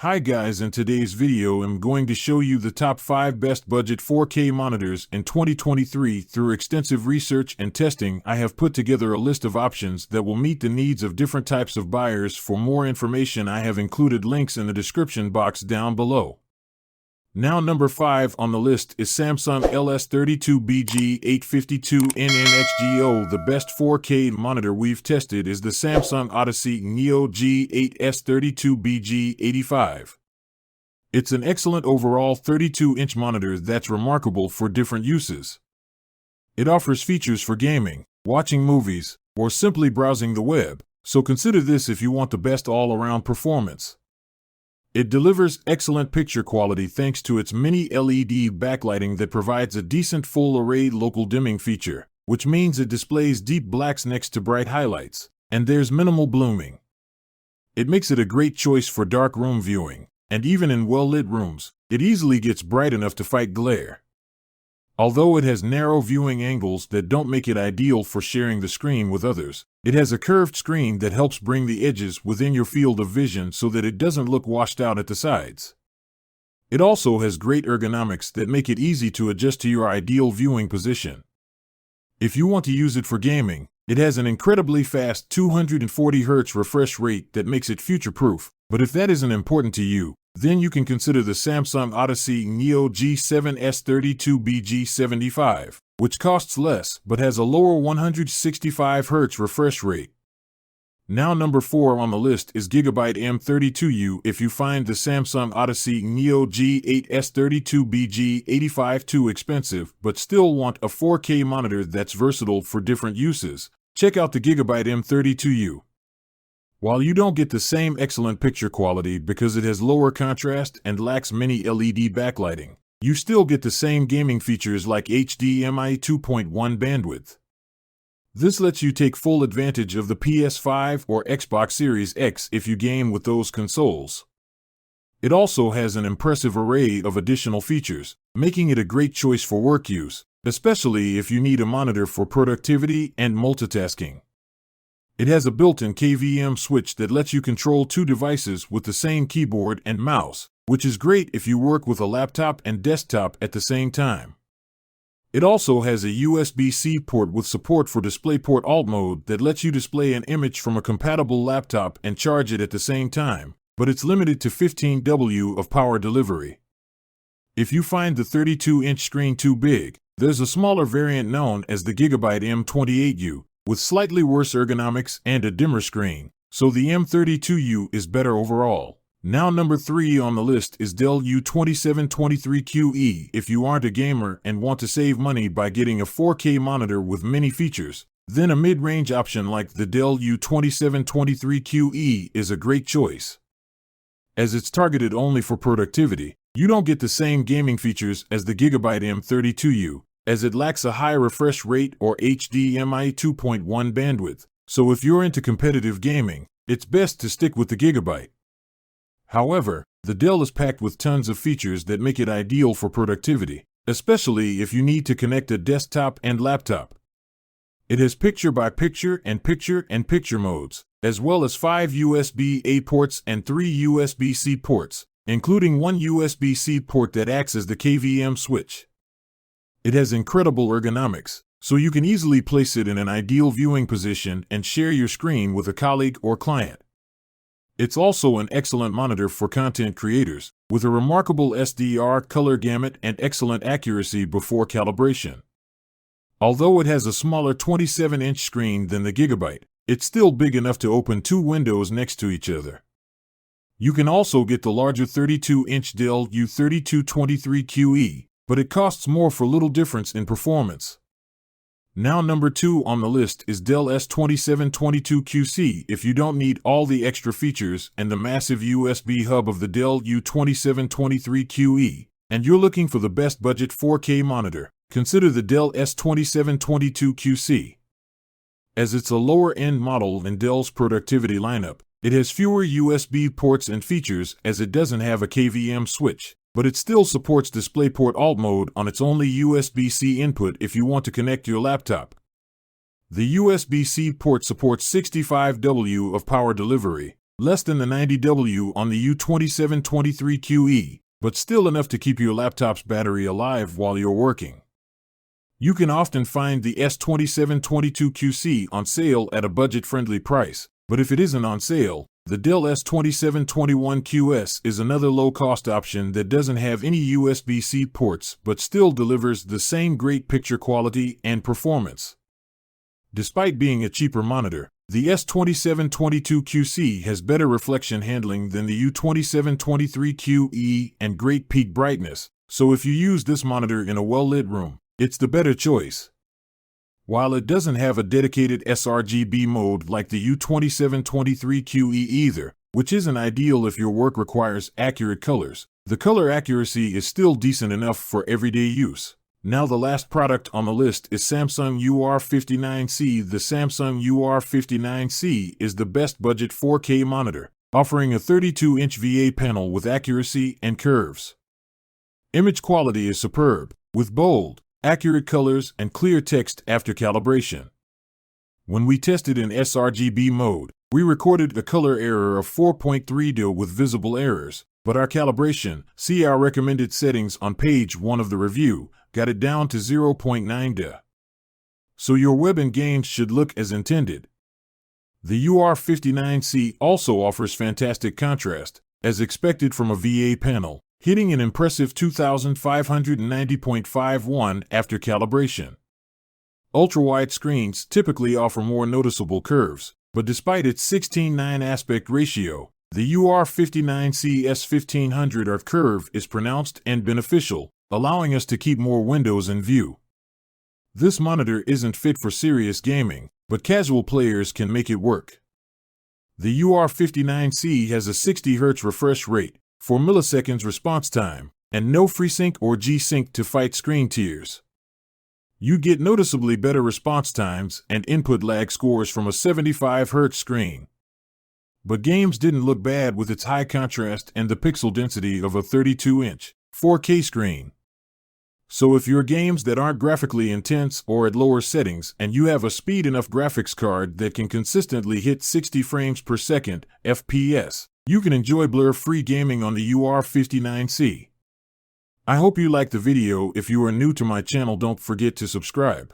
Hi guys, in today's video I'm going to show you the top 5 best budget 4K monitors in 2023. Through extensive research and testing, I have put together a list of options that will meet the needs of different types of buyers. For more information, I have included links in the description box down below. Now number 5 on the list is Samsung LS32BG852NNXGO. The best 4K monitor we've tested is the Samsung Odyssey Neo G8S32BG85. It's an excellent overall 32-inch monitor that's remarkable for different uses. It offers features for gaming, watching movies, or simply browsing the web, so consider this if you want the best all-around performance. It delivers excellent picture quality thanks to its mini LED backlighting that provides a decent full-array local dimming feature, which means it displays deep blacks next to bright highlights, and there's minimal blooming. It makes it a great choice for dark room viewing, and even in well-lit rooms, it easily gets bright enough to fight glare. Although it has narrow viewing angles that don't make it ideal for sharing the screen with others, it has a curved screen that helps bring the edges within your field of vision so that it doesn't look washed out at the sides. It also has great ergonomics that make it easy to adjust to your ideal viewing position. If you want to use it for gaming, it has an incredibly fast 240Hz refresh rate that makes it future-proof, but if that isn't important to you, then you can consider the Samsung Odyssey Neo G7S32BG75, which costs less but has a lower 165Hz refresh rate. Now number 4 on the list is Gigabyte M32U. If you find the Samsung Odyssey Neo G8S32BG85 too expensive but still want a 4K monitor that's versatile for different uses, check out the Gigabyte M32U. While you don't get the same excellent picture quality because it has lower contrast and lacks mini LED backlighting, you still get the same gaming features like HDMI 2.1 bandwidth. This lets you take full advantage of the PS5 or Xbox Series X if you game with those consoles. It also has an impressive array of additional features, making it a great choice for work use, especially if you need a monitor for productivity and multitasking. It has a built-in KVM switch that lets you control 2 devices with the same keyboard and mouse, which is great if you work with a laptop and desktop at the same time. It also has a USB-C port with support for DisplayPort Alt mode that lets you display an image from a compatible laptop and charge it at the same time, but it's limited to 15 W of power delivery. If you find the 32-inch screen too big, there's a smaller variant known as the Gigabyte M28U, with slightly worse ergonomics and a dimmer screen, so the M32U is better overall. Now number 3 on the list is Dell U2723QE. If you aren't a gamer and want to save money by getting a 4K monitor with many features, then a mid-range option like the Dell U2723QE is a great choice. As it's targeted only for productivity, you don't get the same gaming features as the Gigabyte M32U, as it lacks a high refresh rate or HDMI 2.1 bandwidth, so if you're into competitive gaming, it's best to stick with the Gigabyte. However, the Dell is packed with tons of features that make it ideal for productivity, especially if you need to connect a desktop and laptop. It has picture-by-picture and picture-in-picture modes, as well as 5 USB-A ports and 3 USB-C ports, including 1 USB-C port that acts as the KVM switch. It has incredible ergonomics, so you can easily place it in an ideal viewing position and share your screen with a colleague or client. It's also an excellent monitor for content creators, with a remarkable SDR color gamut and excellent accuracy before calibration. Although it has a smaller 27-inch screen than the Gigabyte, it's still big enough to open 2 windows next to each other. You can also get the larger 32-inch Dell U2723QE, but it costs more for little difference in performance. Now number 2 on the list is Dell S2722QC. If you don't need all the extra features and the massive USB hub of the Dell U2723QE, and you're looking for the best budget 4K monitor, consider the Dell S2722QC. As it's a lower-end model in Dell's productivity lineup, it has fewer USB ports and features as it doesn't have a KVM switch, but it still supports DisplayPort Alt mode on its only USB-C input if you want to connect your laptop. The USB-C port supports 65 W of power delivery, less than the 90W on the U2723QE, but still enough to keep your laptop's battery alive while you're working. You can often find the S2722QC on sale at a budget-friendly price, but if it isn't on sale, the Dell S2721QS is another low-cost option that doesn't have any USB-C ports but still delivers the same great picture quality and performance. Despite being a cheaper monitor, the S2722QC has better reflection handling than the U2723QE and great peak brightness, so if you use this monitor in a well-lit room, it's the better choice. While it doesn't have a dedicated sRGB mode like the U2723QE either, which isn't ideal if your work requires accurate colors, the color accuracy is still decent enough for everyday use. Now the last product on the list is Samsung UR59C. The Samsung UR59C is the best budget 4K monitor, offering a 32-inch VA panel with accuracy and curves. Image quality is superb, with bold, accurate colors and clear text after calibration. When we tested in sRGB mode, we recorded a color error of 4.3 dpi with visible errors, but our calibration, see our recommended settings on page 1 of the review, got it down to 0.9 dpi. So your web and games should look as intended. The UR59C also offers fantastic contrast, as expected from a VA panel, hitting an impressive 2590.51 after calibration. Ultra-wide screens typically offer more noticeable curves, but despite its 16:9 aspect ratio, the UR59C S1500 curve is pronounced and beneficial, allowing us to keep more windows in view. This monitor isn't fit for serious gaming, but casual players can make it work. The UR59C has a 60 Hz refresh rate, 4 milliseconds response time, and no FreeSync or G-Sync to fight screen tears. You get noticeably better response times and input lag scores from a 75 Hz screen. But games didn't look bad with its high contrast and the pixel density of a 32-inch 4K screen. So if you're games that aren't graphically intense or at lower settings and you have a speed enough graphics card that can consistently hit 60 frames per second FPS, you can enjoy blur-free gaming on the UR59C. I hope you liked the video. If you are new to my channel, don't forget to subscribe.